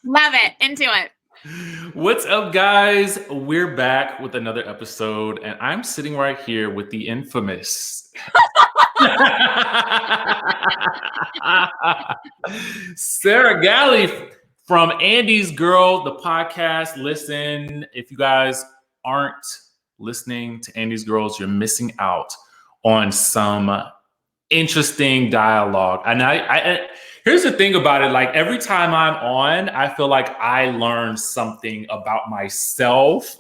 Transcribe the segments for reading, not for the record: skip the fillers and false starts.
Love it. Into it. What's up, guys? We're back with another episode, and I'm sitting right here with the infamous Sarah Galli from Andy's Girl, the podcast. Listen, if you guys aren't listening to Andy's Girls, you're missing out on some interesting dialogue. And I here's the thing about it. Like every time I'm on, I feel like I learn something about myself,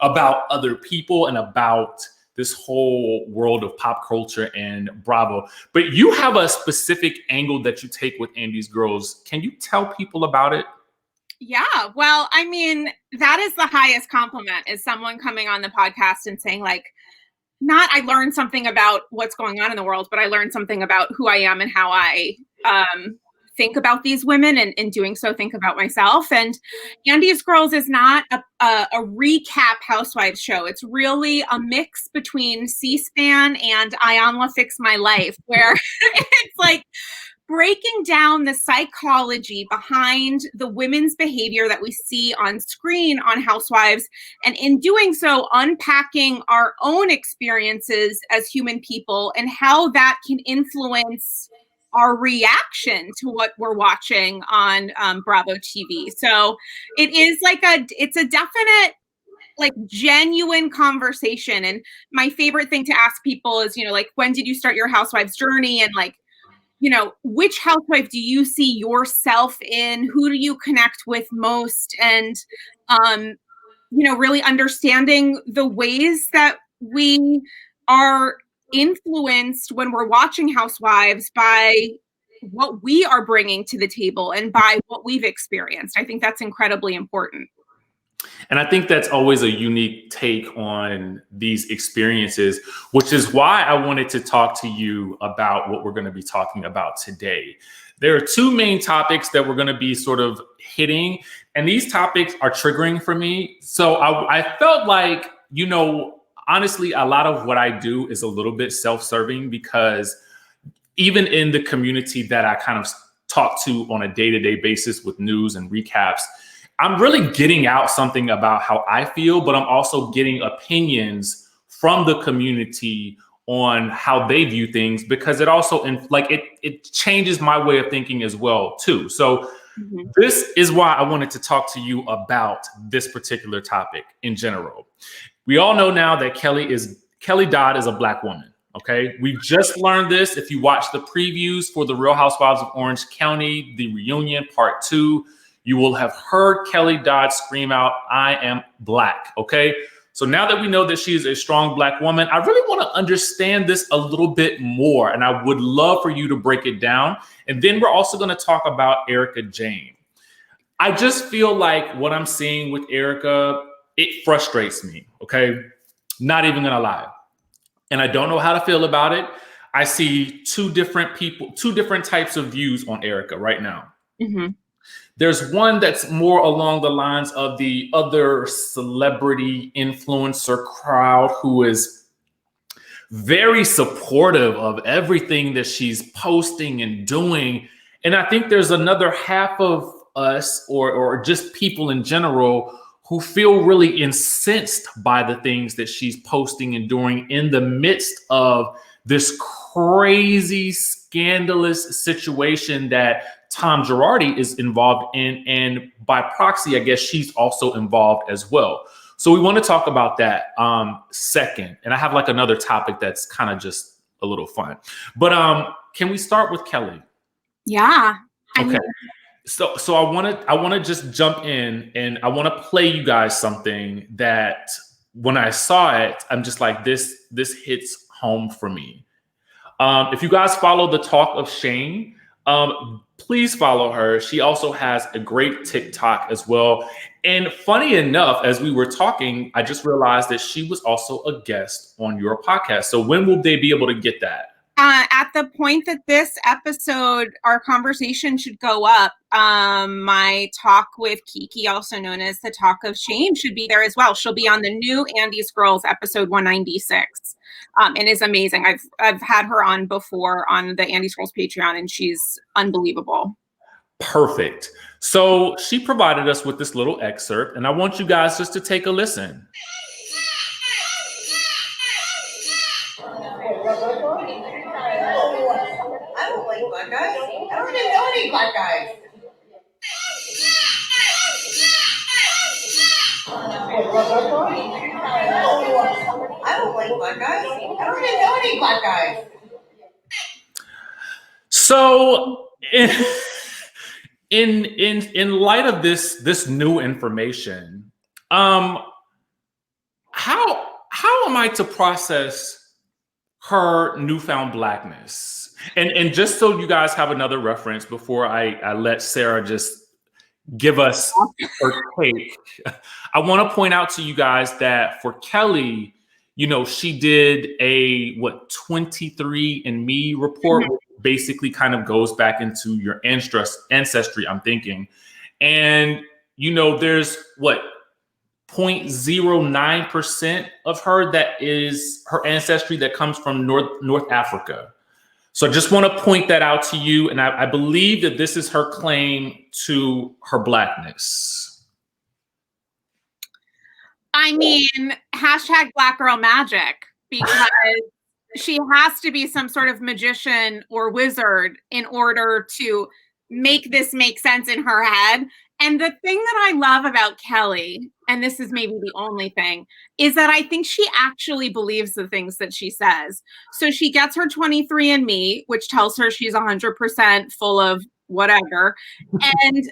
about other people, and about this whole world of pop culture and Bravo. But you have a specific angle that you take with Andy's Girls. Can you tell people about it? Yeah, well, I mean, that is the highest compliment, is someone coming on the podcast and saying like, not I learned something about what's going on in the world, but I learned something about who I am and how I think about these women, and in doing so, think about myself. And Andy's Girls is not a recap Housewives show. It's really a mix between C-SPAN and Ayanla Fix My Life, where it's like breaking down the psychology behind the women's behavior that we see on screen on Housewives, and in doing so, unpacking our own experiences as human people and how that can influence our reaction to what we're watching on Bravo TV. So it is like it's a definite, like, genuine conversation. And my favorite thing to ask people is, like, when did you start your Housewives journey? And like, which housewife do you see yourself in? Who do you connect with most? And, really understanding the ways that we are influenced when we're watching Housewives by what we are bringing to the table and by what we've experienced. I think that's incredibly important. And I think that's always a unique take on these experiences, which is why I wanted to talk to you about what we're going to be talking about today. There are two main topics that we're going to be sort of hitting, and these topics are triggering for me. So I felt like, honestly, a lot of what I do is a little bit self-serving, because even in the community that I kind of talk to on a day-to-day basis with news and recaps, I'm really getting out something about how I feel, but I'm also getting opinions from the community on how they view things, because it also it changes my way of thinking as well too. So This is why I wanted to talk to you about this particular topic in general. We all know now that Kelly Dodd is a Black woman. Okay, we just learned this. If you watch the previews for the Real Housewives of Orange County, the reunion part 2, you will have heard Kelly Dodd scream out, "I am Black." Okay, so now that we know that she is a strong Black woman, I really want to understand this a little bit more, and I would love for you to break it down. And then we're also going to talk about ERIKA Jayne. I just feel like what I'm seeing with ERIKA, it frustrates me. Okay, not even gonna lie. And I don't know how to feel about it. I see two different types of views on ERIKA right now. Mm-hmm. There's one that's more along the lines of the other celebrity influencer crowd who is very supportive of everything that she's posting and doing. And I think there's another half of us, or just people in general, who feel really incensed by the things that she's posting and doing in the midst of this crazy, scandalous situation that Tom Girardi is involved in. And by proxy, I guess she's also involved as well. So we want to talk about that second. And I have like another topic that's kind of just a little fun. But can we start with Kelly? Yeah. Okay. So I want to just jump in, and I want to play you guys something that when I saw it, I'm just like, this hits home for me. If you guys follow the Talk of Shame, please follow her. She also has a great TikTok as well. And funny enough, as we were talking, I just realized that she was also a guest on your podcast. So when will they be able to get that? At the point that this episode, our conversation should go up, my talk with Kiki, also known as the Talk of Shame, should be there as well. She'll be on the new Andy's Girls episode 196, and is amazing. I've had her on before on the Andy's Girls Patreon, and she's unbelievable. Perfect. So she provided us with this little excerpt, and I want you guys just to take a listen. I don't like black guys. I don't even know any black guys. I don't like black guys. I don't even know any black guys. So in light of this new information, how am I to process her newfound blackness? And just so you guys have another reference before I let Sarah just give us her take, I want to point out to you guys that for Kelly, you know, she did a 23andMe report, which basically kind of goes back into your ancestry, I'm thinking. And, you know, there's 0.09% of her that is her ancestry that comes from North Africa. So I just want to point that out to you. And I believe that this is her claim to her blackness. I mean, hashtag Black Girl Magic, because she has to be some sort of magician or wizard in order to make this make sense in her head. And the thing that I love about Kelly, and this is maybe the only thing, is that I think she actually believes the things that she says. So she gets her 23andMe, which tells her she's 100% full of whatever. And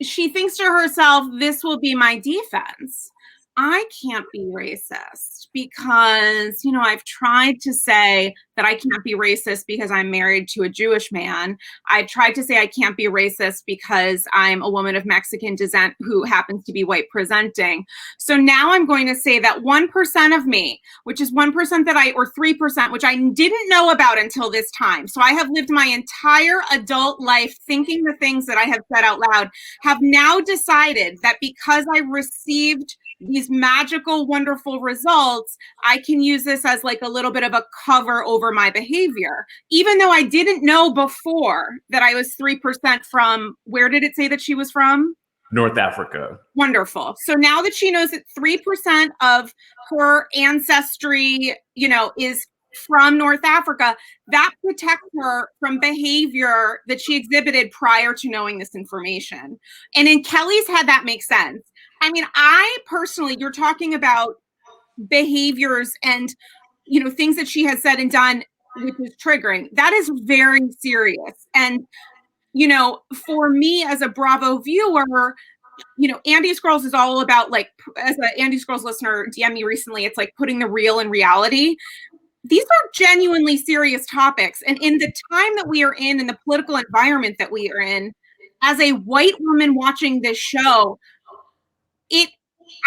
she thinks to herself, this will be my defense. I can't be racist because, you know, I've tried to say that I can't be racist because I'm married to a Jewish man. I've tried to say I can't be racist because I'm a woman of Mexican descent who happens to be white presenting. So now I'm going to say that 1% of me, which is 1% or 3%, which I didn't know about until this time. So I have lived my entire adult life thinking the things that I have said out loud, have now decided that because I received these magical, wonderful results, I can use this as like a little bit of a cover over my behavior. Even though I didn't know before that I was 3% from, where did it say that she was from? North Africa. Wonderful. So now that she knows that 3% of her ancestry, you know, is from North Africa, that protects her from behavior that she exhibited prior to knowing this information. And in Kelly's head, that makes sense. I mean, I personally, you're talking about behaviors and, you know, things that she has said and done, which is triggering. That is very serious. And, you know, for me as a Bravo viewer, you know, Andy Scrolls is all about, like, as an Andy Scrolls listener DM me recently, it's like putting the real in reality. These are genuinely serious topics. And in the time that we are in the political environment that we are in, as a white woman watching this show,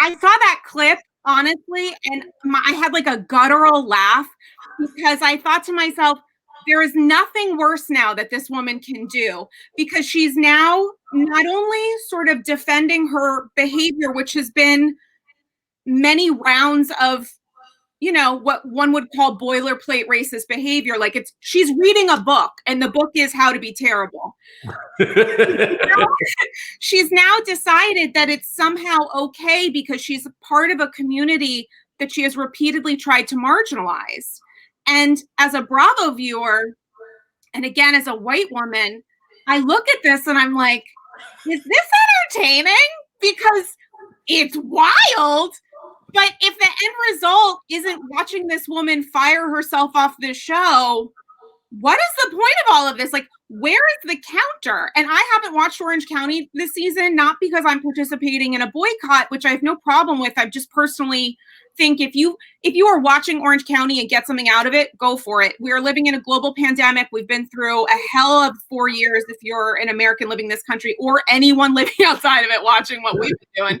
I saw that clip, honestly, and I had like a guttural laugh because I thought to myself, there is nothing worse now that this woman can do, because she's now not only sort of defending her behavior, which has been many rounds of, you know, what one would call boilerplate racist behavior. Like, she's reading a book, and the book is How to Be Terrible. She's now decided that it's somehow okay because she's a part of a community that she has repeatedly tried to marginalize. And as a Bravo viewer, and again, as a white woman, I look at this and I'm like, is this entertaining? Because it's wild. But if the end result isn't watching this woman fire herself off this show, what is the point of all of this? Like, where is the counter? And I haven't watched Orange County this season, not because I'm participating in a boycott, which I have no problem with. I just personally think if you are watching Orange County and get something out of it, go for it. We are living in a global pandemic. We've been through a hell of 4 years if you're an American living in this country, or anyone living outside of it watching what we've been doing.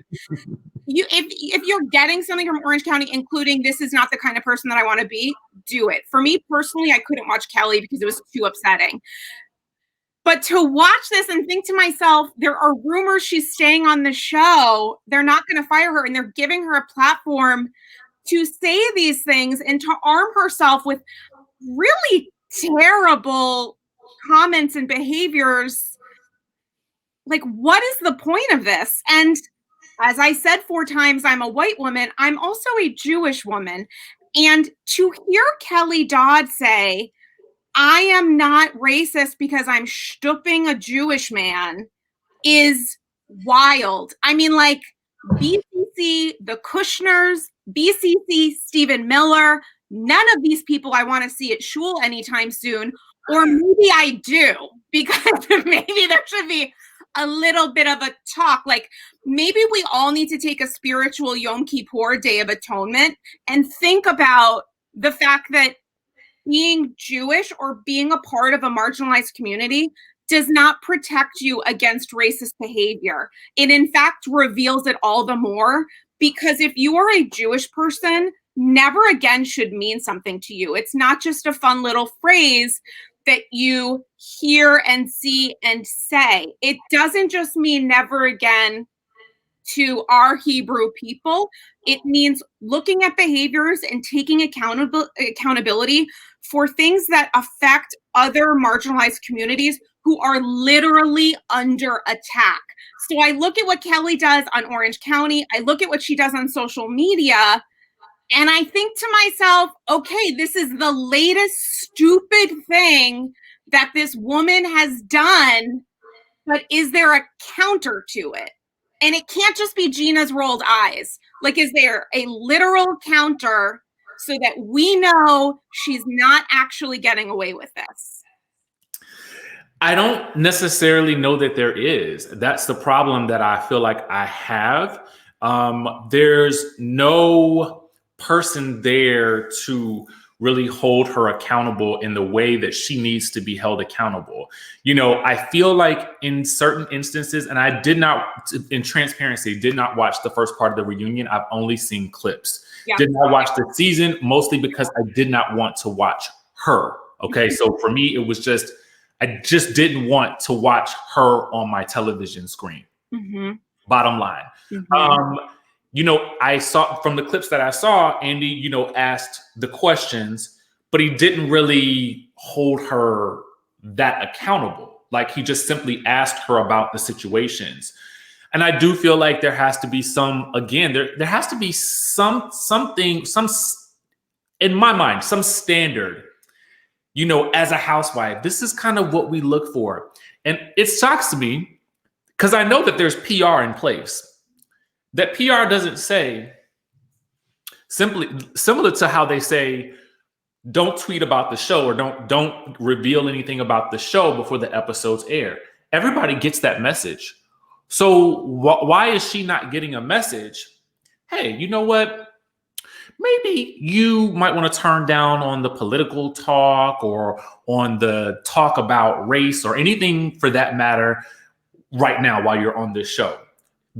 If you're getting something from Orange County, including this is not the kind of person that I want to be, do it. For me personally, I couldn't watch Kelly because it was too upsetting. But to watch this and think to myself, there are rumors she's staying on the show. They're not going to fire her, and they're giving her a platform to say these things and to arm herself with really terrible comments and behaviors. like, what is the point of this? And as I said 4 times, I'm a white woman. I'm also a Jewish woman. And to hear Kelly Dodd say, I am not racist because I'm stooping a Jewish man is wild. I mean, like, BCC, the Kushners, BCC, Stephen Miller, none of these people I want to see at Shul anytime soon. Or maybe I do, because maybe there should be a little bit of a talk. Like, maybe we all need to take a spiritual Yom Kippur, Day of Atonement, and think about the fact that being Jewish or being a part of a marginalized community does not protect you against racist behavior. It in fact reveals it all the more, because if you are a Jewish person, never again should mean something to you. It's not just a fun little phrase that you hear and see and say. It doesn't just mean never again to our Hebrew people. It means looking at behaviors and taking accountability for things that affect other marginalized communities who are literally under attack. So I look at what Kelly does on Orange County, I look at what she does on social media, and I think to myself, okay, this is the latest stupid thing that this woman has done, but is there a counter to it? And it can't just be Gina's rolled eyes. Like, is there a literal counter so that we know she's not actually getting away with this? I don't necessarily know that there is. That's the problem that I feel like I have. There's no person there to really hold her accountable in the way that she needs to be held accountable. You know, I feel like in certain instances, and I did not, in transparency, did not watch the first part of the reunion. I've only seen clips. Yeah. Did not watch the season, mostly because I did not want to watch her. Okay. So for me, it was just, I just didn't want to watch her on my television screen. Mm-hmm. Bottom line. Mm-hmm. You know, I saw from the clips that I saw, Andy, you know, asked the questions, but he didn't really hold her that accountable. Like, he just simply asked her about the situations. And I do feel like there has to be some, again, there has to be something, in my mind, some standard, you know, as a housewife. This is kind of what we look for. And it shocks me because I know that there's PR in place. That PR doesn't say, simply similar to how they say, don't tweet about the show or don't reveal anything about the show before the episodes air. Everybody gets that message. So why is she not getting a message? Hey, you know what? Maybe you might want to turn down on the political talk or on the talk about race or anything for that matter right now while you're on this show.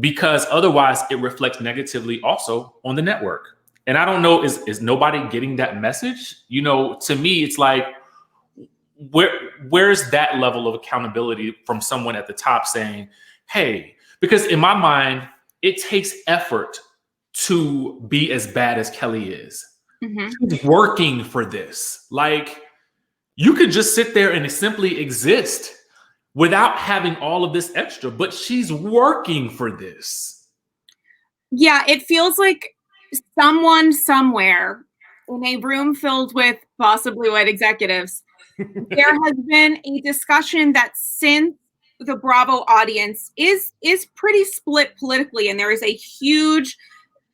Because otherwise it reflects negatively also on the network. And I don't know, is nobody getting that message? You know, to me, it's like, where's that level of accountability from someone at the top saying, hey, because in my mind, it takes effort to be as bad as Kelly is. Mm-hmm. She's working for this. Like, you could just sit there and simply exist without having all of this extra, but she's working for this. Yeah, it feels like someone somewhere in a room filled with possibly white executives, there has been a discussion that since the Bravo audience is pretty split politically, and there is a huge,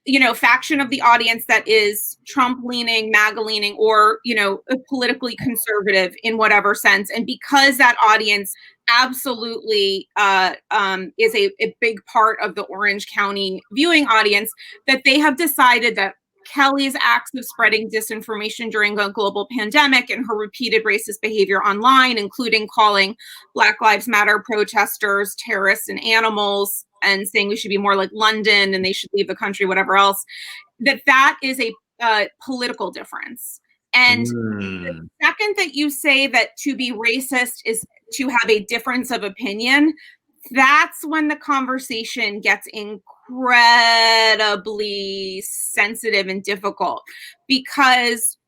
you know, faction of the audience that is Trump leaning, MAGA leaning, or, you know, politically conservative in whatever sense. And because that audience absolutely is a big part of the Orange County viewing audience, that they have decided that Kelly's acts of spreading disinformation during a global pandemic and her repeated racist behavior online, including calling Black Lives Matter protesters terrorists and animals, and saying we should be more like London and they should leave the country, whatever else, that is a political difference. And the second that you say that to be racist is to have a difference of opinion, that's when the conversation gets incredibly sensitive and difficult, because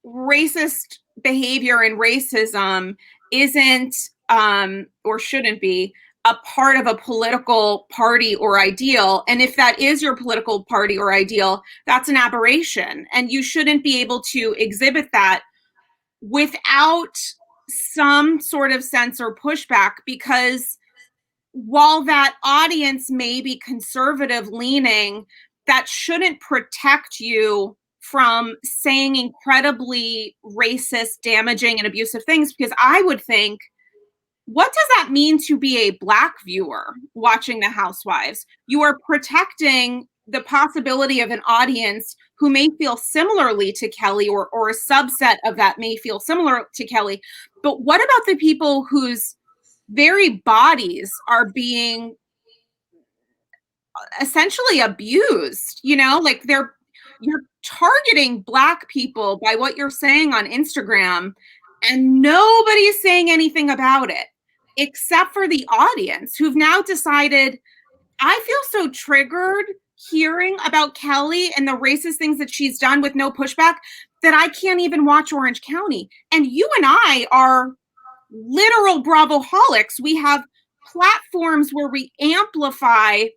racist behavior and racism isn't or shouldn't be a part of a political party or ideal. And if that is your political party or ideal, that's an aberration. And you shouldn't be able to exhibit that without some sort of sense or pushback, because while that audience may be conservative leaning, that shouldn't protect you from saying incredibly racist, damaging, and abusive things. Because I would think, what does that mean to be a Black viewer watching the Housewives? You are protecting the possibility of an audience who may feel similarly to Kelly, or a subset of that may feel similar to Kelly. But what about the people whose very bodies are being essentially abused? You know, like you're targeting Black people by what you're saying on Instagram, and nobody's saying anything about it except for the audience, who've now decided, I feel so triggered hearing about Kelly and the racist things that she's done with no pushback that I can't even watch Orange County. And you and I are literal Bravoholics. We have platforms where we amplify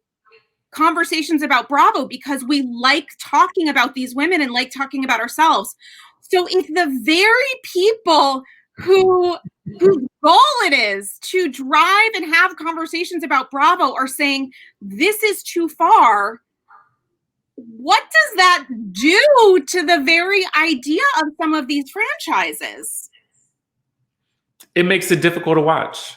conversations about Bravo because we like talking about these women and like talking about ourselves. So if the very people whose goal it is to drive and have conversations about Bravo are saying this is too far, what does that do to the very idea of some of these franchises? It makes it difficult to watch.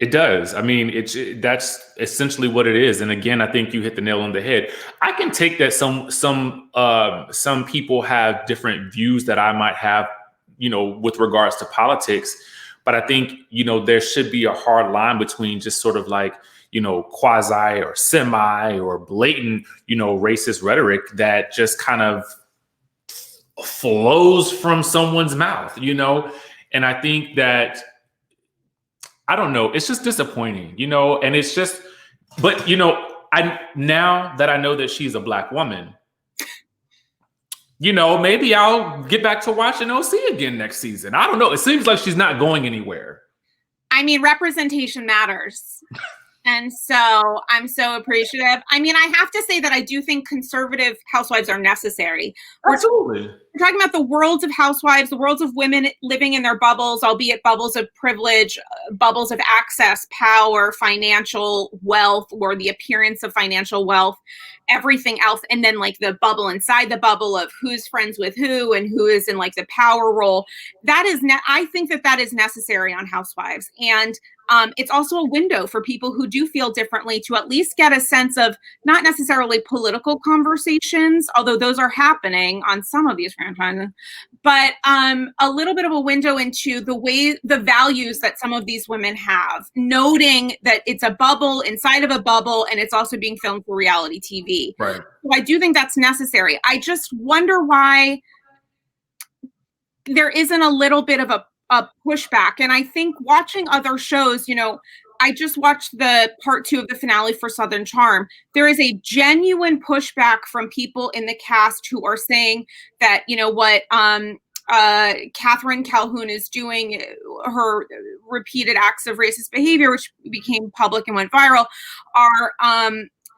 It does. I mean, that's essentially what it is. And again, I think you hit the nail on the head. I can take that some people have different views that I might have, you know, with regards to politics. But I think, you know, there should be a hard line between just sort of like, you know, quasi or semi or blatant, you know, racist rhetoric that just kind of flows from someone's mouth, you know. And I think that, I don't know, it's just disappointing, you know, and it's just, but, you know, now that I know that she's a Black woman, you know, maybe I'll get back to watching OC again next season. I don't know. It seems like she's not going anywhere. I mean, representation matters. And so I'm so appreciative. I mean, I have to say that I do think conservative housewives are necessary. Absolutely. We're talking about the worlds of housewives, the worlds of women living in their bubbles, albeit bubbles of privilege, bubbles of access, power, financial wealth, or the appearance of financial wealth, everything else. And then like the bubble inside the bubble of who's friends with who and who is in like the power role. That is, I think that is necessary on Housewives. And it's also a window for people who do feel differently to at least get a sense of not necessarily political conversations, although those are happening on some of these franchises, but a little bit of a window into the values that some of these women have, noting that it's a bubble inside of a bubble and it's also being filmed for reality TV. Right. So I do think that's necessary. I just wonder why there isn't a little bit of a pushback. And I think watching other shows, you know, I just watched the part 2 of the finale for Southern Charm. There is a genuine pushback from people in the cast who are saying that, you know, what Catherine Calhoun is doing, her repeated acts of racist behavior, which became public and went viral, are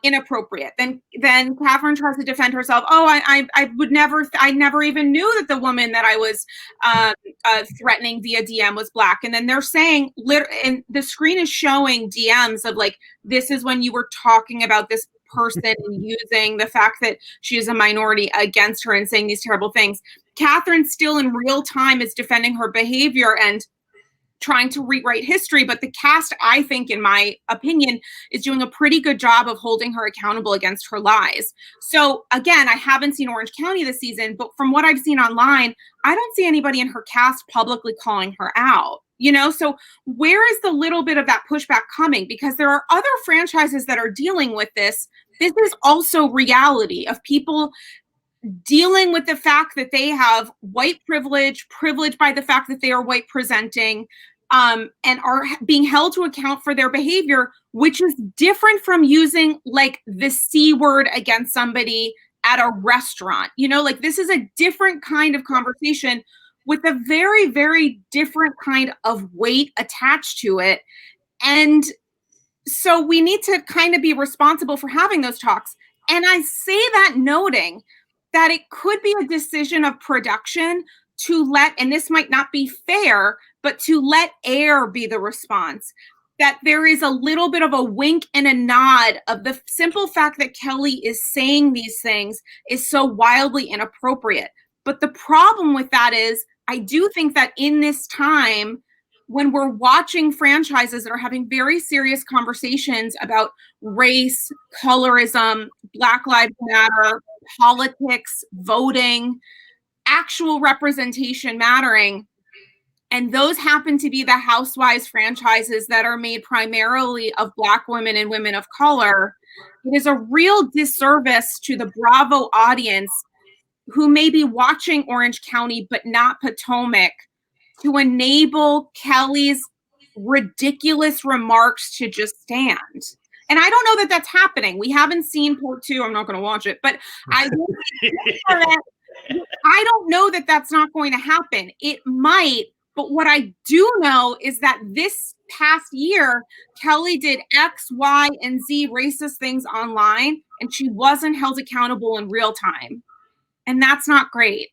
inappropriate. Then Catherine tries to defend herself. Oh, I never even knew that the woman that I was threatening via DM was Black. And then they're saying, and the screen is showing DMs of like, this is when you were talking about this person and using the fact that she is a minority against her and saying these terrible things. Catherine still in real time is defending her behavior and trying to rewrite history, but the cast, I think, in my opinion, is doing a pretty good job of holding her accountable against her lies. So again, I haven't seen Orange County this season, but from what I've seen online, I don't see anybody in her cast publicly calling her out. You know, so where is the little bit of that pushback coming? Because there are other franchises that are dealing with this. This is also reality of people dealing with the fact that they have white privilege by the fact that they are white presenting, and are being held to account for their behavior, which is different from using like the C word against somebody at a restaurant. You know, like this is a different kind of conversation with a very, very different kind of weight attached to it. And so we need to kind of be responsible for having those talks. And I say that noting that it could be a decision of production to let, and this might not be fair, but to let air be the response. That there is a little bit of a wink and a nod of the simple fact that Kelly is saying these things is so wildly inappropriate. But the problem with that is, I do think that in this time, when we're watching franchises that are having very serious conversations about race, colorism, Black Lives Matter, politics, voting, actual representation mattering, and those happen to be the Housewives franchises that are made primarily of Black women and women of color, it is a real disservice to the Bravo audience who may be watching Orange County but not Potomac to enable Kelly's ridiculous remarks to just stand. And I don't know that that's happening. We haven't seen part 2. I'm not going to watch it, but I don't know that that's not going to happen. It might, but what I do know is that this past year, Kelly did X, Y, and Z racist things online, and she wasn't held accountable in real time. And that's not great.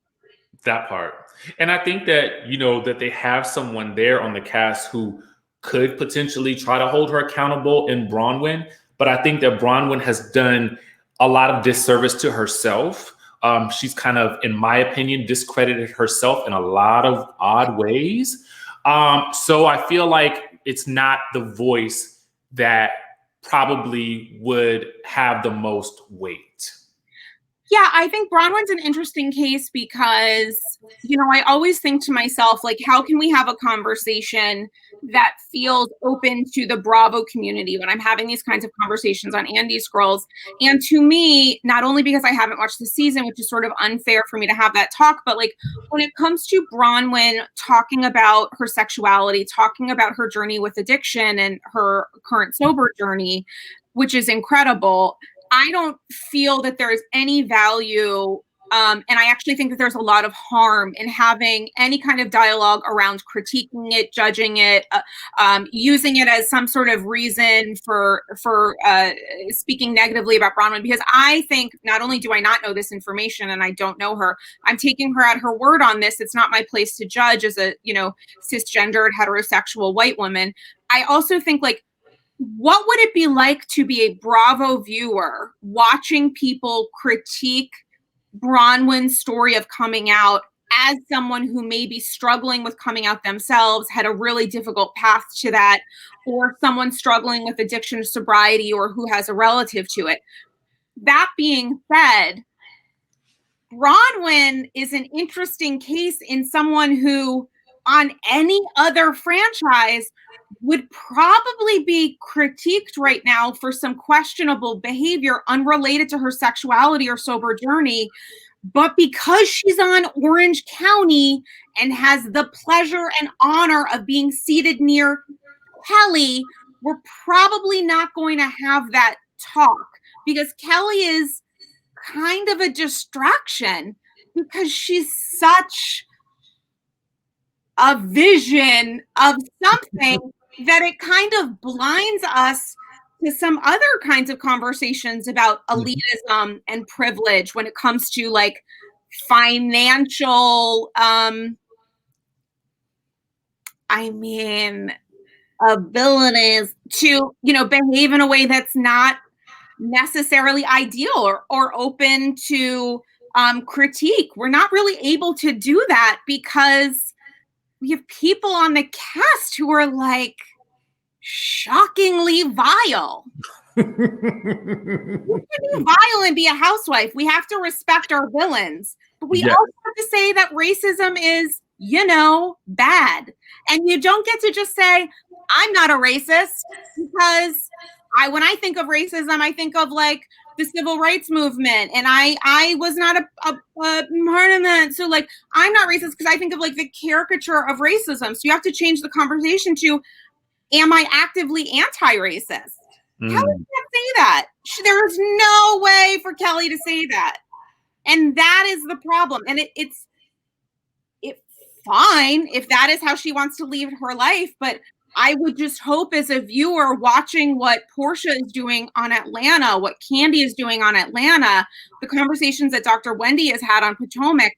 That part. And I think that, that they have someone there on the cast who could potentially try to hold her accountable in Bronwyn. But I think that Bronwyn has done a lot of disservice to herself. She's kind of, in my opinion, discredited herself in a lot of odd ways. So I feel like it's not the voice that probably would have the most weight. Yeah, I think Bronwyn's an interesting case because, I always think to myself, like, how can we have a conversation that feels open to the Bravo community when I'm having these kinds of conversations on Andy Scrolls? And to me, not only because I haven't watched the season, which is sort of unfair for me to have that talk, but like when it comes to Bronwyn talking about her sexuality, talking about her journey with addiction and her current sober journey, which is incredible, I don't feel that there is any value, and I actually think that there's a lot of harm in having any kind of dialogue around critiquing it, judging it, using it as some sort of reason for speaking negatively about Bronwyn. Because I think not only do I not know this information and I don't know her, I'm taking her at her word on this. It's not my place to judge as a cisgendered heterosexual white woman. I also think what would it be like to be a Bravo viewer watching people critique Bronwyn's story of coming out as someone who may be struggling with coming out themselves, had a really difficult path to that, or someone struggling with addiction or sobriety, or who has a relative to it? That being said, Bronwyn is an interesting case in someone who, on any other franchise, would probably be critiqued right now for some questionable behavior unrelated to her sexuality or sober journey. But because she's on Orange County and has the pleasure and honor of being seated near Kelly, we're probably not going to have that talk, because Kelly is kind of a distraction because she's such a vision of something that it kind of blinds us to some other kinds of conversations about elitism and privilege when it comes to financial abilities to behave in a way that's not necessarily ideal or open to critique. We're not really able to do that because we have people on the cast who are shockingly vile. You can be vile and be a housewife. We have to respect our villains. But we also have to say that racism is, bad. And you don't get to just say, I'm not a racist, because when I think of racism, I think of the civil rights movement, and I was not a part of that. So I'm not racist because I think of the caricature of racism. So you have to change the conversation to, am I actively anti-racist? Kelly can't say that. There is no way for Kelly to say that. And that is the problem. And it fine if that is how she wants to lead her life. But I would just hope as a viewer watching what Porsha is doing on Atlanta, what Kandi is doing on Atlanta, the conversations that Dr. Wendy has had on Potomac,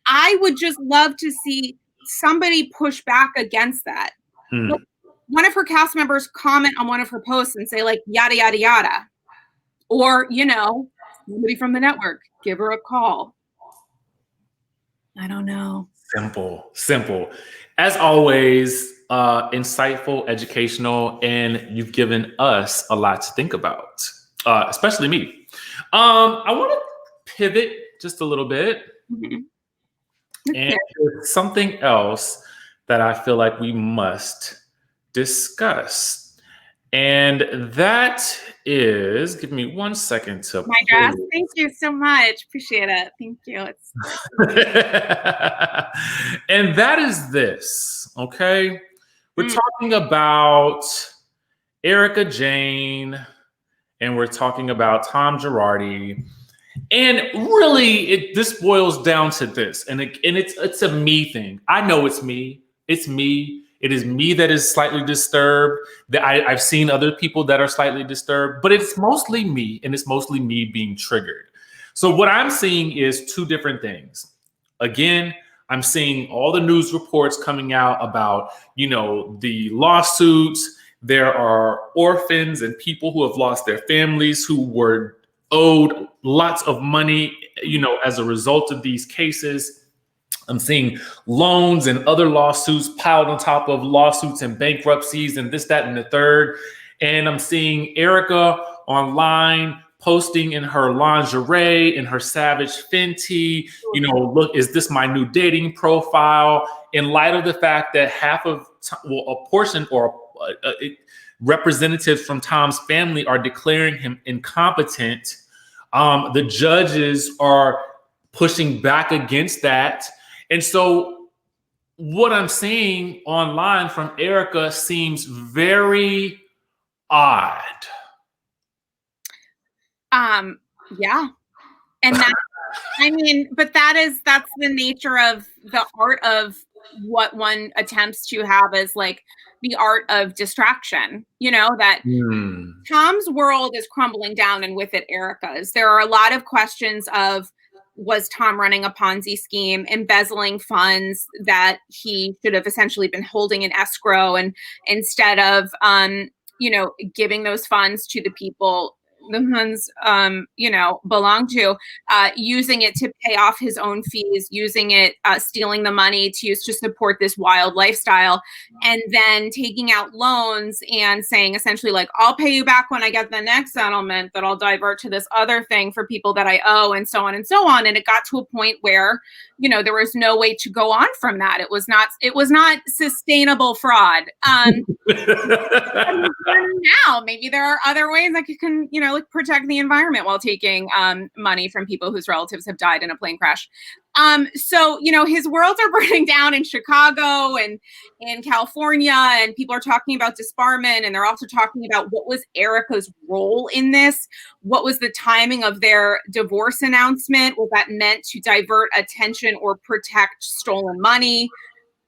I would just love to see somebody push back against that. Like, one of her cast members comment on one of her posts and say like, yada, yada, yada. Or, you know, somebody from the network, give her a call. I don't know. Simple. As always, insightful, educational, and you've given us a lot to think about, especially me. I want to pivot just a little bit. Mm-hmm. And there's something else that I feel like we must discuss. And that is, give me 1 second to. My gosh, thank you so much. Appreciate it. Thank you. And that is this, okay? We're talking about ERIKA Jayne, and we're talking about Tom Girardi. And really, this boils down to this, and it's a me thing. I know it's me. It's me. It is me that is slightly disturbed. That I've seen other people that are slightly disturbed, but it's mostly me, and it's mostly me being triggered. So what I'm seeing is two different things. Again, I'm seeing all the news reports coming out about, you know, the lawsuits. There are orphans and people who have lost their families who were owed lots of money, you know, as a result of these cases. I'm seeing loans and other lawsuits piled on top of lawsuits and bankruptcies and this, that, and the third. And I'm seeing ERIKA online posting in her lingerie, in her Savage Fenty, you know, look, is this my new dating profile? In light of the fact that a portion or representatives from Tom's family are declaring him incompetent. The judges are pushing back against that. And so what I'm seeing online from ERIKA seems very odd. Yeah. And that, I mean, but that's the nature of the art of what one attempts to have as like the art of distraction, you know, that Tom's world is crumbling down and with it ERIKA's. There are a lot of questions of, was Tom running a Ponzi scheme, embezzling funds that he should have essentially been holding in escrow, and instead of, you know, giving those funds to the people the funds, you know, belong to, using it to pay off his own fees, using it, stealing the money to use to support this wild lifestyle, and then taking out loans and saying essentially like, I'll pay you back when I get the next settlement that I'll divert to this other thing for people that I owe, and so on and so on. And it got to a point where, you know, there was no way to go on from that. It was not sustainable fraud. Now maybe there are other ways that you can, you know, like protect the environment while taking money from people whose relatives have died in a plane crash. So, you know, his worlds are burning down in Chicago and in California, and people are talking about disbarment, and they're also talking about what was ERIKA's role in this? What was the timing of their divorce announcement? Was that meant to divert attention or protect stolen money?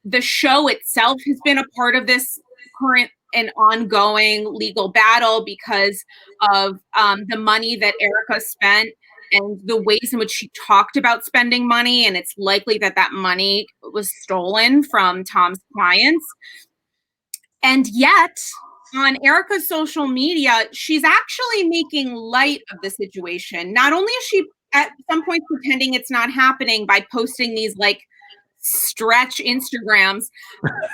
The show itself has been a part of this current and ongoing legal battle because of the money that ERIKA spent and the ways in which she talked about spending money. And it's likely that that money was stolen from Tom's clients. And yet on ERIKA's social media, she's actually making light of the situation. Not only is she at some point pretending it's not happening by posting these like stretch Instagrams,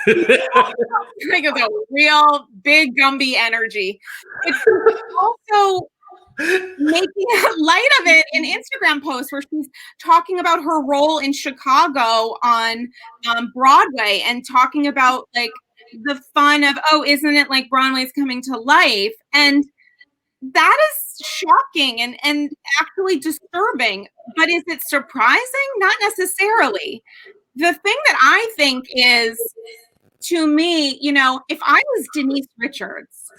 think of a real big Gumby energy. It's also making light of it in Instagram posts where she's talking about her role in Chicago on Broadway and talking about like the fun of, oh, isn't it like Broadway's coming to life? And that is shocking and actually disturbing. But is it surprising? Not necessarily. The thing that I think is, to me, you know, if I was Denise Richards,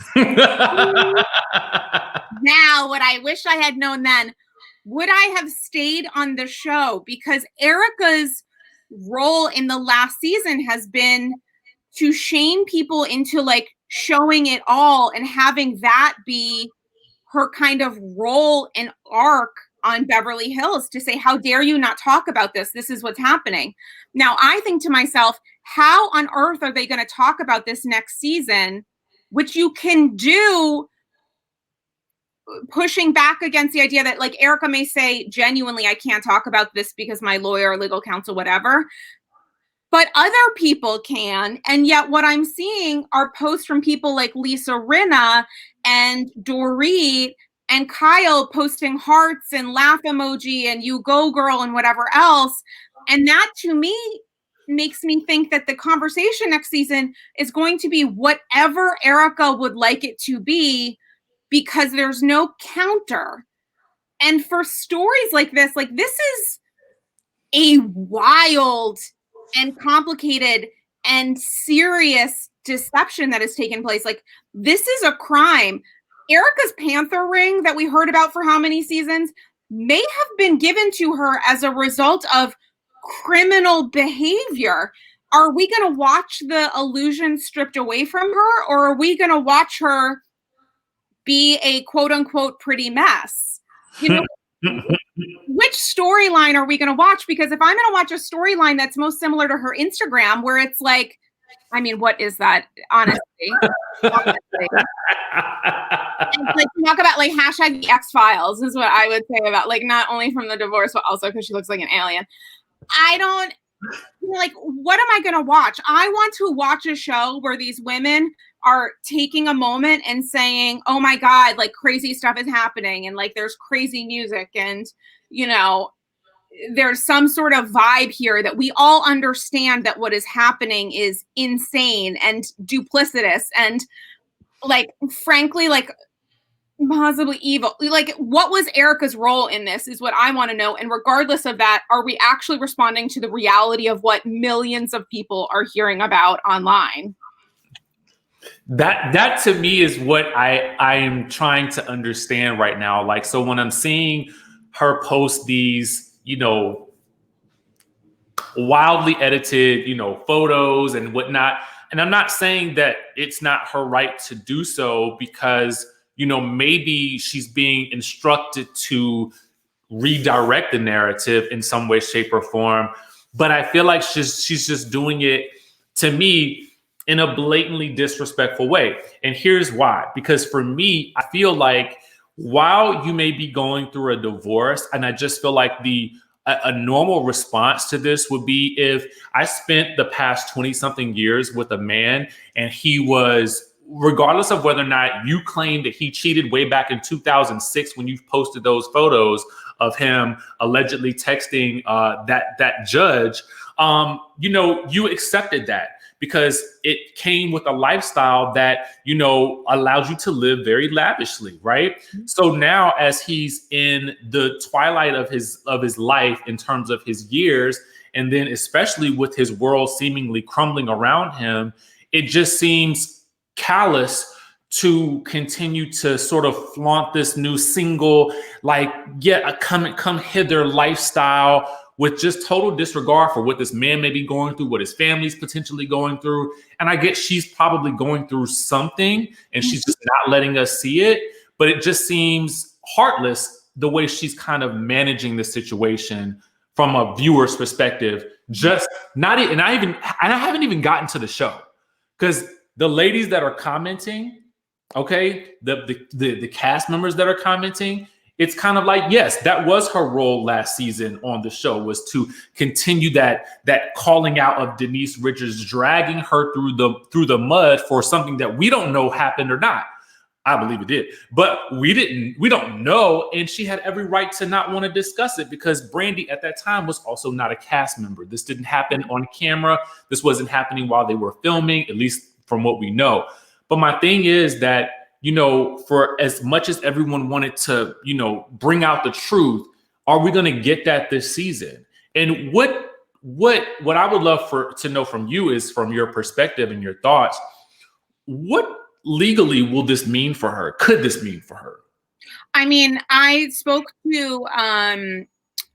now what I wish I had known then, would I have stayed on the show? Because ERIKA's role in the last season has been to shame people into like showing it all and having that be her kind of role and arc on Beverly Hills, to say, how dare you not talk about this? This is what's happening. Now, I think to myself, how on earth are they going to talk about this next season, which you can do pushing back against the idea that, like, ERIKA may say genuinely, I can't talk about this because my lawyer, legal counsel, whatever, but other people can. And yet what I'm seeing are posts from people like Lisa Rinna and Dorit and Kyle posting hearts and laugh emoji and you go girl and whatever else. And that to me makes me think that the conversation next season is going to be whatever ERIKA would like it to be, because there's no counter. And for stories like this is a wild and complicated and serious deception that has taken place. Like, this is a crime. ERIKA's Panther ring that we heard about for how many seasons may have been given to her as a result of criminal behavior. Are we going to watch the illusion stripped away from her, or are we going to watch her be a quote unquote pretty mess? You know, which storyline are we going to watch? Because if I'm going to watch a storyline that's most similar to her Instagram, where it's like, I mean, what is that? Honestly. It's like, talk about like hashtag the X-Files is what I would say about, like, not only from the divorce, but also because she looks like an alien. I don't, like, what am I going to watch? I want to watch a show where these women are taking a moment and saying, oh my God, like crazy stuff is happening. And like, there's crazy music and, you know, there's some sort of vibe here that we all understand that what is happening is insane and duplicitous and, like, frankly, like, possibly evil. Like, what was ERIKA's role in this is what I want to know. And regardless of that, are we actually responding to the reality of what millions of people are hearing about online? That to me is what I am trying to understand right now. Like, so when I'm seeing her post these, you know, wildly edited, you know, photos and whatnot, and I'm not saying that it's not her right to do so, because, you know, maybe she's being instructed to redirect the narrative in some way, shape, or form. But I feel like she's just doing it, to me, in a blatantly disrespectful way. And here's why. Because for me, I feel like while you may be going through a divorce, and I just feel like a normal response to this would be, if I spent the past 20 something years with a man and he was, regardless of whether or not you claim that he cheated way back in 2006 when you posted those photos of him allegedly texting that judge, you know, you accepted that because it came with a lifestyle that, you know, allowed you to live very lavishly, right? Mm-hmm. So now, as he's in the twilight of his life in terms of his years, and then especially with his world seemingly crumbling around him, it just seems callous to continue to sort of flaunt this new single, like, a come hither lifestyle, with just total disregard for what this man may be going through, what his family's potentially going through. And I get she's probably going through something and she's just not letting us see it, but it just seems heartless the way she's kind of managing the situation from a viewer's perspective. Just not, and I haven't even gotten to the show, because the ladies that are commenting, okay, the cast members that are commenting, it's kind of like, yes, that was her role last season on the show, was to continue that calling out of Denise Richards, dragging her through the mud for something that we don't know happened or not. I believe it did, but we don't know. And she had every right to not want to discuss it, because Brandy at that time was also not a cast member. This didn't happen on camera. This wasn't happening while they were filming, at least from what we know. But my thing is that, you know, for as much as everyone wanted to, you know, bring out the truth, are we going to get that this season? And what I would love to know from you is, from your perspective and your thoughts, what legally will this mean for her? Could this mean for her? I mean, I spoke to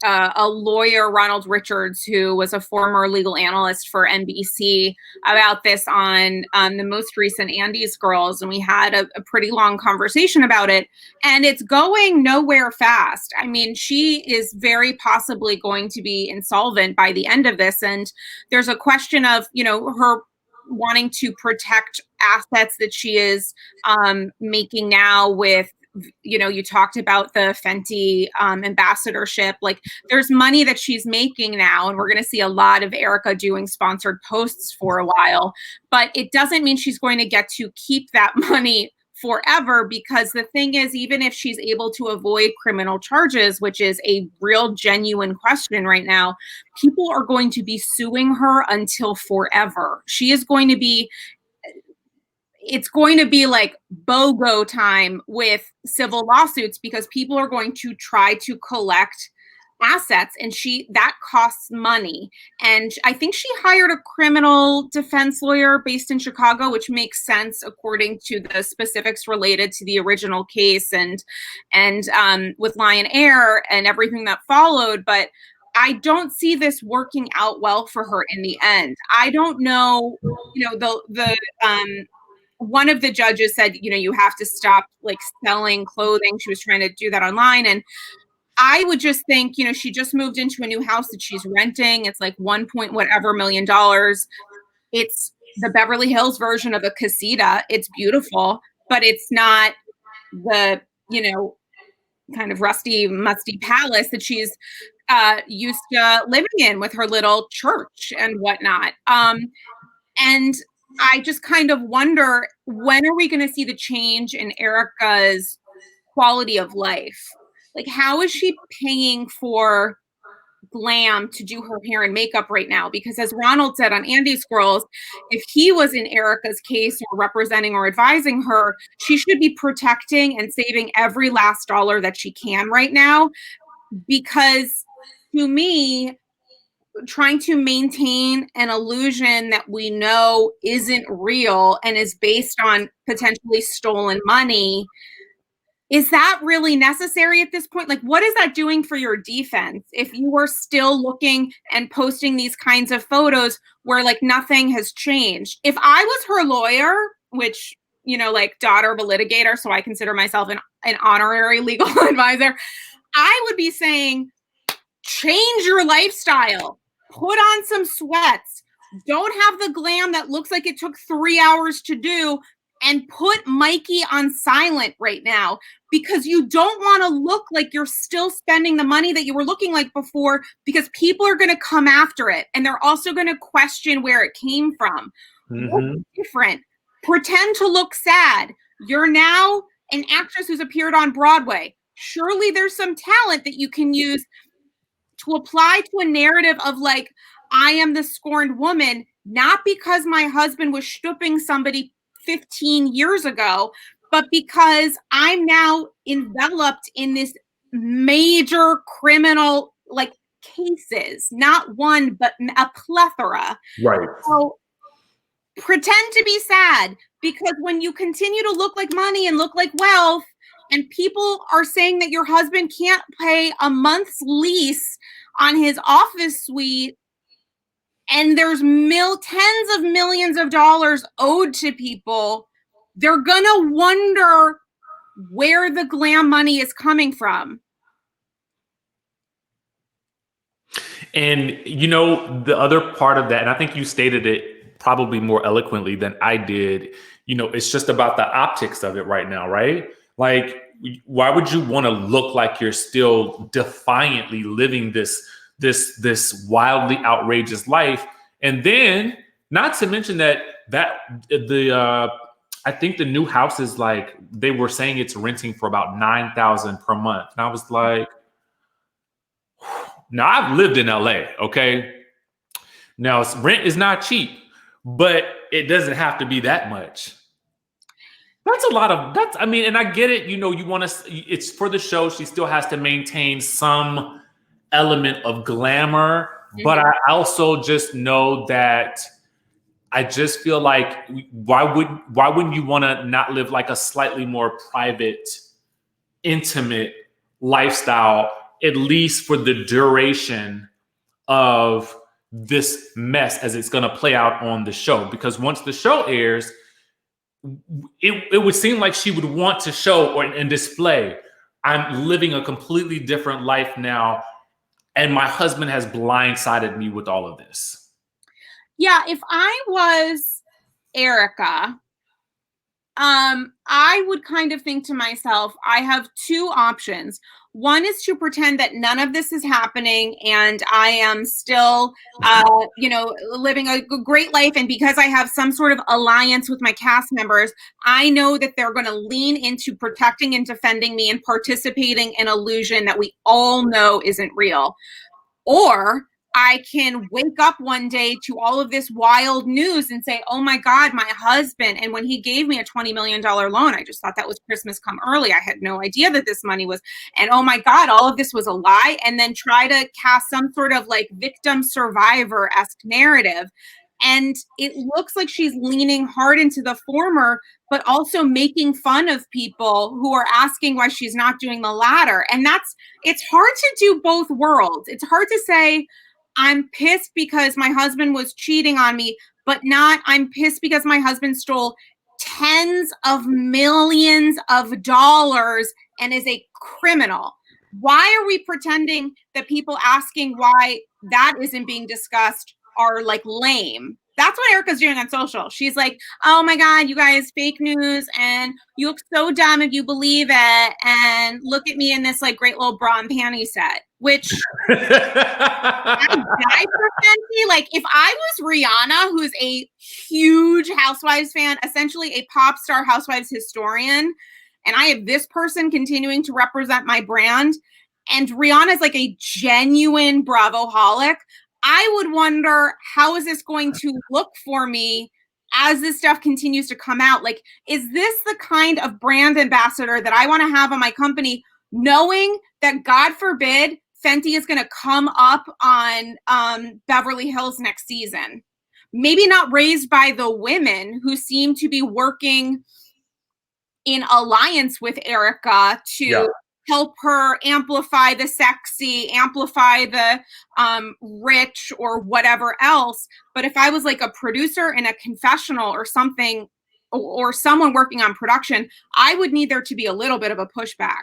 a lawyer, Ronald Richards, who was a former legal analyst for NBC, about this on the most recent Andy's Girls, and we had a pretty long conversation about it, and it's going nowhere fast. I mean, she is very possibly going to be insolvent by the end of this, and there's a question of, you know, her wanting to protect assets that she is making now with, you know, you talked about the Fenty ambassadorship. Like, there's money that she's making now, and we're going to see a lot of ERIKA doing sponsored posts for a while, but it doesn't mean she's going to get to keep that money forever, because the thing is, even if she's able to avoid criminal charges, which is a real genuine question right now, people are going to be suing her until forever. She is going to be, it's going to be like BOGO time with civil lawsuits, because people are going to try to collect assets, and that costs money. And I think she hired a criminal defense lawyer based in Chicago, which makes sense according to the specifics related to the original case and with Lion Air and everything that followed. But I don't see this working out well for her in the end. I don't know, you know, one of the judges said, you know, you have to stop like selling clothing. She was trying to do that online. And I would just think, you know, she just moved into a new house that she's renting. It's like $1 million. It's the Beverly Hills version of a casita. It's beautiful, but it's not the, you know, kind of rusty, musty palace that she's used to living in with her little church and whatnot. And I just kind of wonder, when are we going to see the change in ERIKA's quality of life? Like, how is she paying for glam to do her hair and makeup right now? Because as Ronald said on Andy's Girls, if he was in ERIKA's case or representing or advising her, she should be protecting and saving every last dollar that she can right now. Because to me, trying to maintain an illusion that we know isn't real and is based on potentially stolen money, is that really necessary at this point? Like, what is that doing for your defense if you are still looking and posting these kinds of photos where like nothing has changed? If I was her lawyer, which, you know, like daughter of a litigator, so I consider myself an honorary legal advisor, I would be saying, change your lifestyle. Put on some sweats. Don't have the glam that looks like it took 3 hours to do, and put Mikey on silent right now, because you don't want to look like you're still spending the money that you were looking like before, because people are going to come after it, and they're also going to question where it came from. What's different? Pretend to look sad. You're now an actress who's appeared on Broadway. Surely there's some talent that you can use to apply to a narrative of like, I am the scorned woman, not because my husband was stooping somebody 15 years ago, but because I'm now enveloped in this major criminal like cases, not one, but a plethora. Right. So pretend to be sad, because when you continue to look like money and look like wealth, and people are saying that your husband can't pay a month's lease on his office suite, and there's tens of millions of dollars owed to people, they're gonna wonder where the glam money is coming from. And, you know, the other part of that, and I think you stated it probably more eloquently than I did, you know, it's just about the optics of it right now, right? Like, why would you want to look like you're still defiantly living this wildly outrageous life? And then, not to mention that I think the new house is like, they were saying it's renting for about $9,000 per month. And I was like, now I've lived in LA, okay? Now rent is not cheap, but it doesn't have to be that much. That's a lot of, I mean, and I get it, you know, you want to, it's for the show. She still has to maintain some element of glamour, but I also just know that I just feel like, why wouldn't you want to not live like a slightly more private, intimate lifestyle at least for the duration of this mess as it's going to play out on the show. Because once the show airs, it would seem like she would want to show and display, I'm living a completely different life now, and my husband has blindsided me with all of this. Yeah, if I was ERIKA, I would kind of think to myself, I have two options. One is to pretend that none of this is happening and I am still, living a great life. And because I have some sort of alliance with my cast members, I know that they're going to lean into protecting and defending me and participating in illusion that we all know isn't real. Or I can wake up one day to all of this wild news and say, oh my God, my husband. And when he gave me a $20 million loan, I just thought that was Christmas come early. I had no idea that this money was, and oh my God, all of this was a lie. And then try to cast some sort of like victim survivor-esque narrative. And it looks like she's leaning hard into the former, but also making fun of people who are asking why she's not doing the latter. And it's hard to do both worlds. It's hard to say, I'm pissed because my husband was cheating on me, but not I'm pissed because my husband stole tens of millions of dollars and is a criminal. Why are we pretending that people asking why that isn't being discussed are like lame? That's what ERIKA's doing on social. She's like, oh my God, you guys, fake news, and you look so dumb if you believe it. And look at me in this like great little bra and panty set, which I die for Fenty. Like if I was Rihanna, who's a huge Housewives fan, essentially a pop star Housewives historian, and I have this person continuing to represent my brand, and Rihanna's like a genuine Bravo-holic, I would wonder, how is this going to look for me as this stuff continues to come out? Like, is this the kind of brand ambassador that I want to have on my company, knowing that, God forbid, Fenty is going to come up on Beverly Hills next season? Maybe not raised by the women who seem to be working in alliance with ERIKA to help her amplify the sexy, amplify the rich, or whatever else. But if I was like a producer in a confessional or something, or someone working on production, I would need there to be a little bit of a pushback.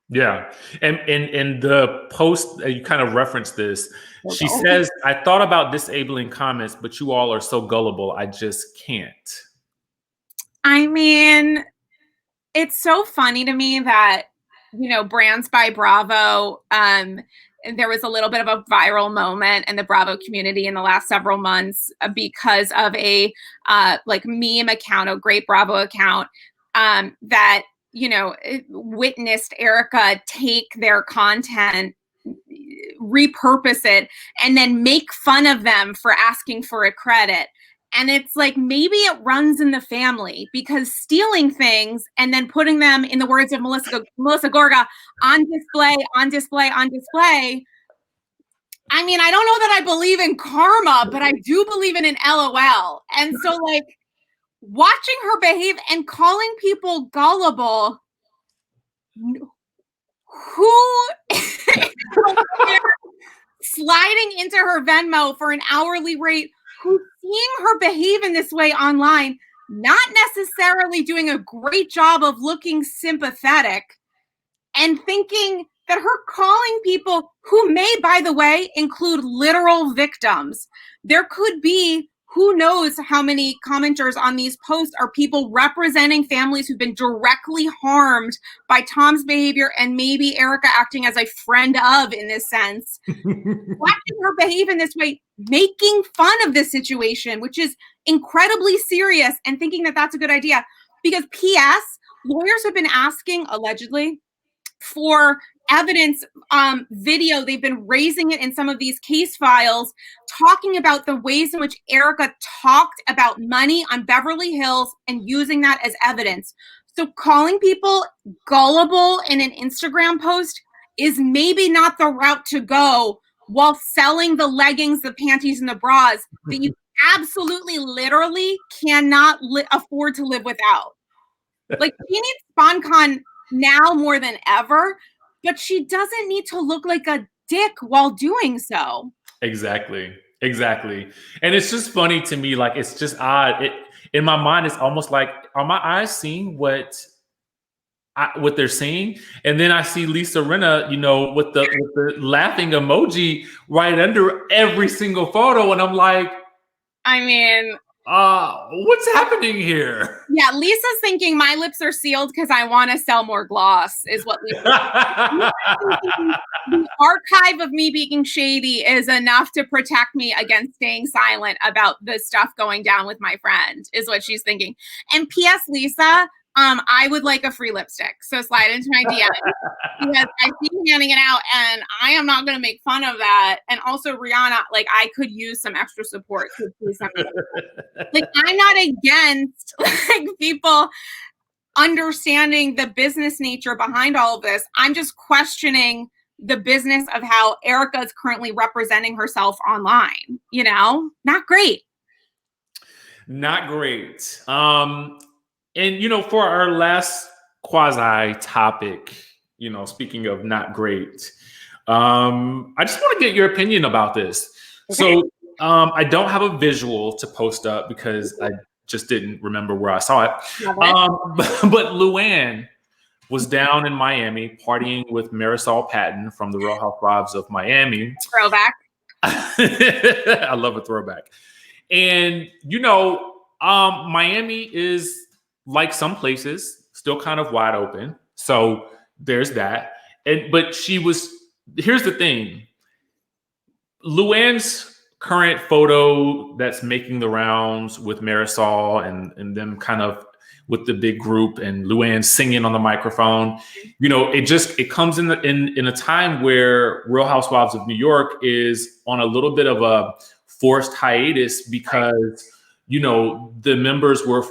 Yeah. And in the post, you kind of referenced this. She says, I thought about disabling comments, but you all are so gullible. I just can't. I mean, it's so funny to me that, Brands by Bravo, there was a little bit of a viral moment in the Bravo community in the last several months because of a meme account, a great Bravo account that, witnessed ERIKA take their content, repurpose it, and then make fun of them for asking for a credit. And it's like, maybe it runs in the family, because stealing things and then putting them, in the words of Melissa Gorga, on display. I mean, I don't know that I believe in karma, but I do believe in an LOL. And so like watching her behave and calling people gullible, who sliding into her Venmo for an hourly rate, who's seeing her behave in this way online, not necessarily doing a great job of looking sympathetic, and thinking that her calling people, who may, by the way, include literal victims. There could be, who knows how many commenters on these posts are people representing families who've been directly harmed by Tom's behavior, and maybe ERIKA acting as a friend of, in this sense. Watching her behave in this way, making fun of this situation, which is incredibly serious, and thinking that that's a good idea. Because P.S., lawyers have been asking, allegedly, for evidence, video. They've been raising it in some of these case files, talking about the ways in which ERIKA talked about money on Beverly Hills and using that as evidence. So calling people gullible in an Instagram post is maybe not the route to go, while selling the leggings, the panties, and the bras that you absolutely, literally cannot afford to live without. Like, we need SponCon now more than ever, but she doesn't need to look like a dick while doing so. Exactly. And it's just funny to me. Like, it's just odd. In my mind, it's almost like, are my eyes seeing what they're seeing? And then I see Lisa Rinna, with the laughing emoji right under every single photo. And I'm like, I mean, what's happening here? Yeah, Lisa's thinking my lips are sealed because I want to sell more gloss, is what Lisa's thinking. The archive of me being shady is enough to protect me against staying silent about the stuff going down with my friend, is what she's thinking. And P.S. Lisa, I would like a free lipstick. So slide into my DM because I see you handing it out and I am not going to make fun of that. And also Rihanna, like, I could use some extra support to do something. Like, I'm not against like people understanding the business nature behind all of this. I'm just questioning the business of how ERIKA is currently representing herself online. Not great. Not great. And, for our last quasi topic, speaking of not great, I just want to get your opinion about this. Okay. So I don't have a visual to post up because I just didn't remember where I saw it. But Luann was down in Miami partying with Marisol Patton from the Real Housewives of Miami. Throwback. I love a throwback. And, Miami is, like some places, still kind of wide open. So there's that. But here's the thing. Luann's current photo that's making the rounds with Marisol and them kind of with the big group and Luann singing on the microphone, it comes in a time where Real Housewives of New York is on a little bit of a forced hiatus because, the members were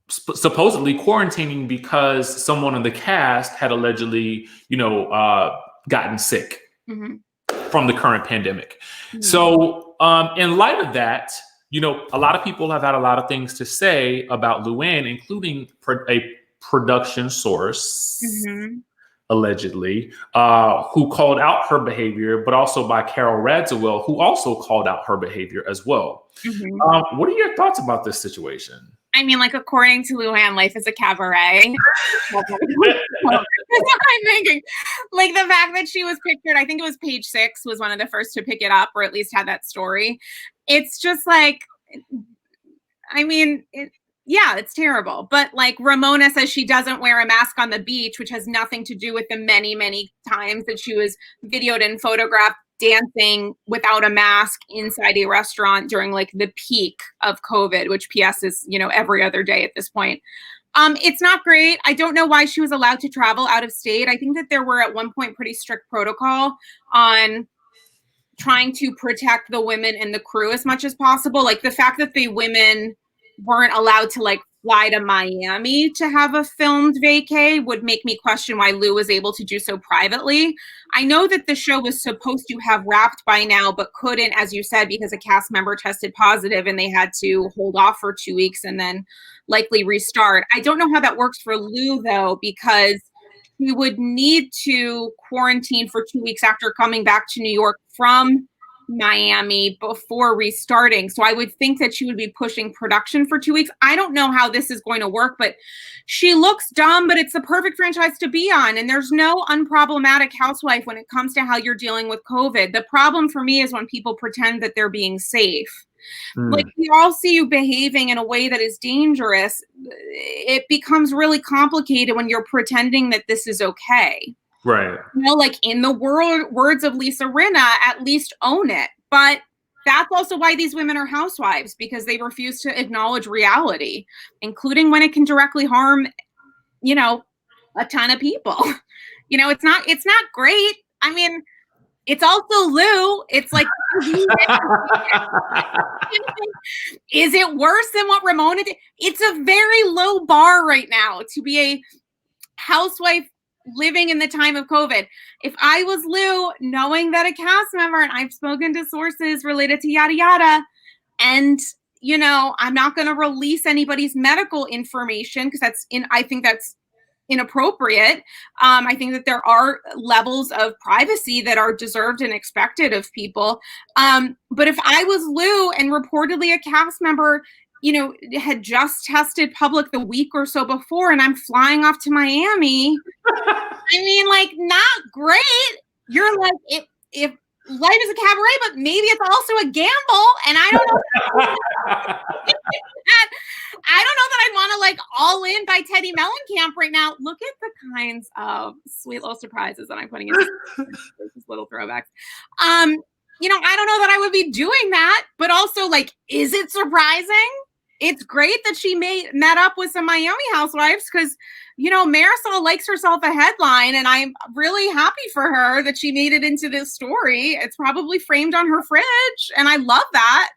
supposedly quarantining because someone on the cast had allegedly, gotten sick from the current pandemic. Mm-hmm. So in light of that, a lot of people have had a lot of things to say about Luann, including a production source, allegedly, who called out her behavior, but also by Carol Radziwill, who also called out her behavior as well. Mm-hmm. What are your thoughts about this situation? I mean, like, according to Luann, life is a cabaret. That's what I'm thinking. Like, the fact that she was pictured, I think it was Page 6 was one of the first to pick it up, or at least had that story. It's just like, I mean, it's terrible. But like Ramona says she doesn't wear a mask on the beach, which has nothing to do with the many, many times that she was videoed and photographed dancing without a mask inside a restaurant during like the peak of COVID, which PS is, every other day at this point. It's not great. I don't know why she was allowed to travel out of state. I think that there were at one point pretty strict protocol on trying to protect the women and the crew as much as possible. Like the fact that the women weren't allowed to like fly to Miami to have a filmed vacay would make me question why Lou was able to do so privately. I know that the show was supposed to have wrapped by now, but couldn't, as you said, because a cast member tested positive and they had to hold off for 2 weeks and then likely restart. I don't know how that works for Lou though, because he would need to quarantine for 2 weeks after coming back to New York from Miami before restarting. So I would think that she would be pushing production for 2 weeks. I don't know how this is going to work, but she looks dumb, but it's the perfect franchise to be on. And there's no unproblematic housewife when it comes to how you're dealing with COVID. The problem for me is when people pretend that they're being safe. Like we all see you behaving in a way that is dangerous. It becomes really complicated when you're pretending that this is okay. Right. Like in the words of Lisa Rinna, at least own it. But that's also why these women are housewives, because they refuse to acknowledge reality, including when it can directly harm, a ton of people. It's not great. I mean, it's also Lou. It's like, is it worse than what Ramona did? It's a very low bar right now to be a housewife living in the time of COVID. If I was Lou, knowing that a cast member, and I've spoken to sources related to yada yada, and I'm not going to release anybody's medical information because I think that's inappropriate. I think that there are levels of privacy that are deserved and expected of people. But if I was Lou and reportedly a cast member, had just tested public the week or so before, and I'm flying off to Miami, I mean, like, not great. You're like, if life is a cabaret, but maybe it's also a gamble, and I don't know. I don't know that I'd want to like all in by Teddy Mellencamp right now. Look at the kinds of sweet little surprises that I'm putting in these little throwbacks. I don't know that I would be doing that, but also like, is it surprising? It's great that she met up with some Miami housewives because, Marisol likes herself a headline, and I'm really happy for her that she made it into this story. It's probably framed on her fridge, and I love that.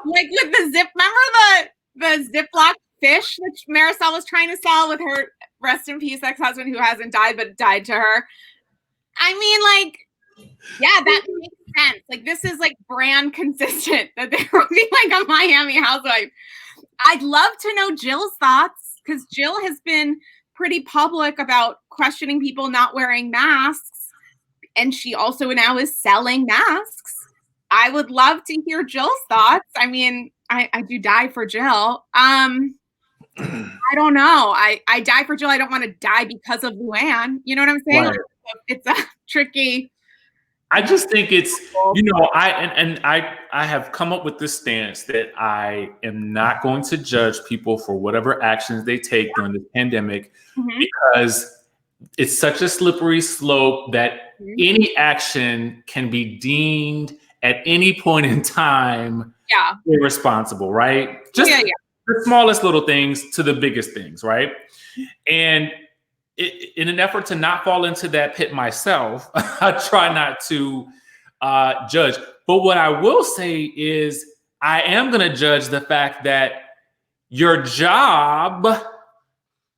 Like with the remember the Ziploc fish that Marisol was trying to sell with her rest in peace ex-husband who hasn't died but died to her. I mean, like, yeah, that makes sense. Like, this is like brand consistent that they would be like a Miami housewife. I'd love to know Jill's thoughts because Jill has been pretty public about questioning people not wearing masks, and she also now is selling masks. I would love to hear Jill's thoughts. I mean, I do die for Jill. I don't know. I die for Jill. I don't want to die because of Luann. You know what I'm saying? Right. It's a tricky. I just think it's, I have come up with this stance that I am not going to judge people for whatever actions they take during this pandemic because it's such a slippery slope that any action can be deemed at any point in time irresponsible, right? Just the smallest little things to the biggest things, right? And in an effort to not fall into that pit myself, I try not to judge. But what I will say is I am going to judge the fact that your job,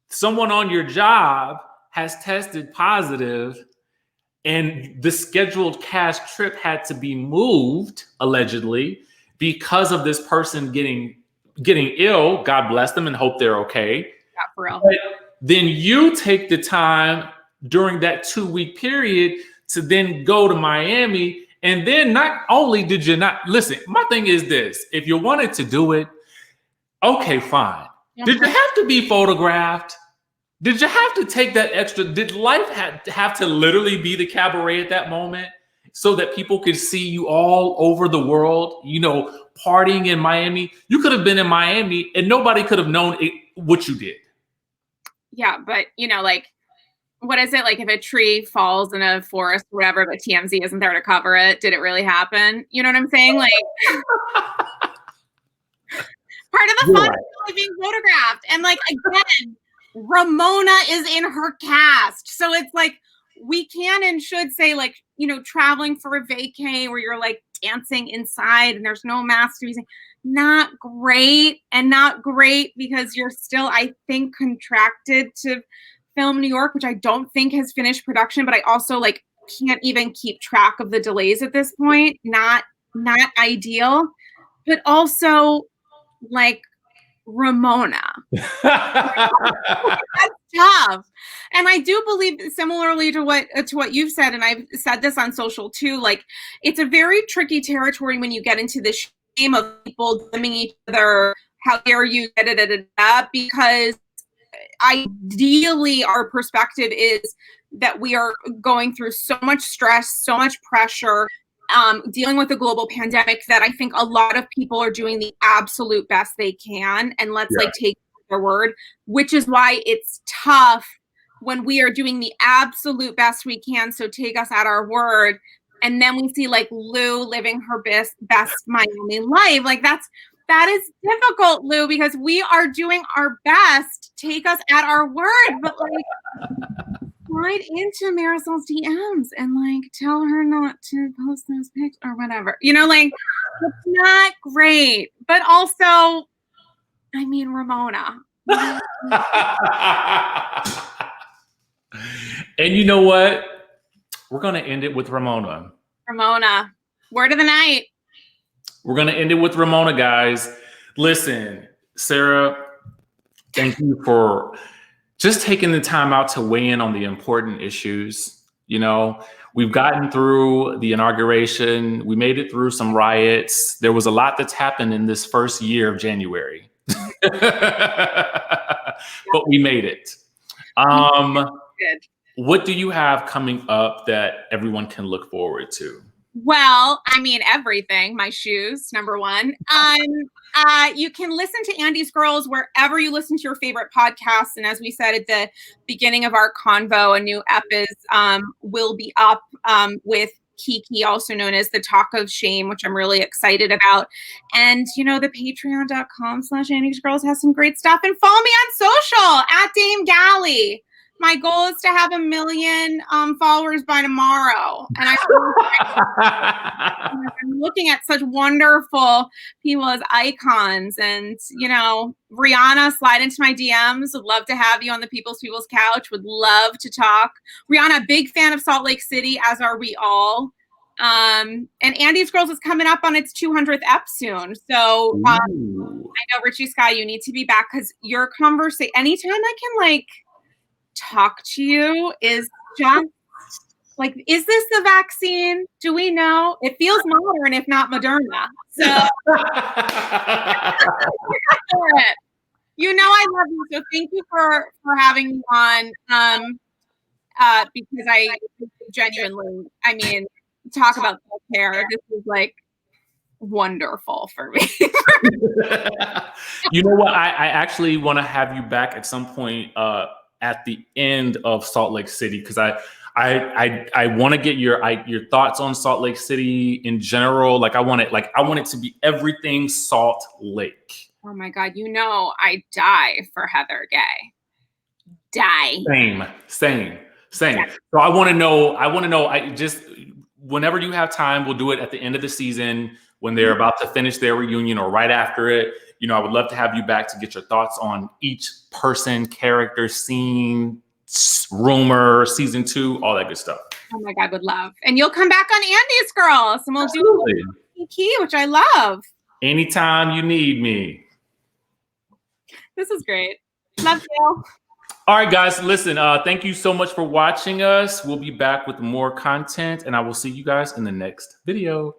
someone on your job has tested positive and the scheduled cast trip had to be moved, allegedly, because of this person getting ill. God bless them and hope they're okay. Yeah, for real. But then you take the time during that 2-week period to then go to Miami. And then not only did you not listen, my thing is this: if you wanted to do it, okay, fine. Yeah. Did you have to be photographed? Did you have to take that extra? Did life have to literally be the cabaret at that moment so that people could see you all over the world, partying in Miami? You could have been in Miami and nobody could have known what you did. Yeah, but, like, what is it? Like, if a tree falls in a forest or whatever, but TMZ isn't there to cover it, did it really happen? You know what I'm saying? Like, part of the fun is being photographed. And, like, again, Ramona is in her cast. So it's like, we can and should say, like, traveling for a vacay where you're like dancing inside and there's no mask to be seen. Not great, and not great because you're still, I think, contracted to film New York, which I don't think has finished production, but I also like can't even keep track of the delays at this point. Not ideal, but also like Ramona. That's tough. And I do believe similarly to what you've said, and I've said this on social too, like it's a very tricky territory when you get into this shame of people blaming each other. How dare you because ideally our perspective is that we are going through so much stress, so much pressure, dealing with a global pandemic that I think a lot of people are doing the absolute best they can. And let's like take their word, which is why it's tough when we are doing the absolute best we can. So take us at our word. And then we see like Lou living her best Miami life. Like that is difficult, Lou, because we are doing our best. Take us at our word. But like, slide into Marisol's DMs and like tell her not to post those pics or whatever. Like it's not great. But also, I mean, Ramona. And you know what? We're going to end it with Ramona. Ramona. Word of the night. We're going to end it with Ramona, guys. Listen, Sarah, thank you for just taking the time out to weigh in on the important issues. You know, we've gotten through the inauguration. We made it through some riots. There was a lot that's happened in this first year of January, but we made it. What do you have coming up that everyone can look forward to? Well, I mean, everything. My shoes, number one. You can listen to Andy's Girls wherever you listen to your favorite podcasts. And as we said at the beginning of our convo, a new ep will be up with Kiki, also known as the Talk of Shame, which I'm really excited about. And, you know, the patreon.com/Andy's Girls has some great stuff. And follow me on social at Dame Galli. My goal is to have 1 million followers by tomorrow. And I'm looking at such wonderful people as icons. And, you know, Rihanna, slide into my DMs. Would love to have you on the People's Couch. Would love to talk. Rihanna, big fan of Salt Lake City, as are we all. And Andy's Girls is coming up on its 200th ep soon. So I know, Richie Sky, you need to be back because your conversation, anytime I can, like, talk to you is just like, is this the vaccine? Do we know? It feels modern, if not Moderna. So you know I love you. So thank you for having me on. Because I genuinely, I mean, talk about self-care. This is like wonderful for me. You know what? I actually want to have you back at some point at the end of Salt Lake City, because I want to get your thoughts on Salt Lake City in general. Like I want it to be everything Salt Lake. Oh my God, you know I die for Heather Gay. Die. Same. So I want to know. I just, whenever you have time, we'll do it at the end of the season when they're about to finish their reunion or right after it. You know, I would love to have you back to get your thoughts on each person, character, scene, rumor, season 2, all that good stuff. Oh my God, would love. And you'll come back on Andy's Girls and we'll do Kiki, which I love. Anytime you need me. This is great. Love you. All right, guys, listen, thank you so much for watching us. We'll be back with more content and I will see you guys in the next video.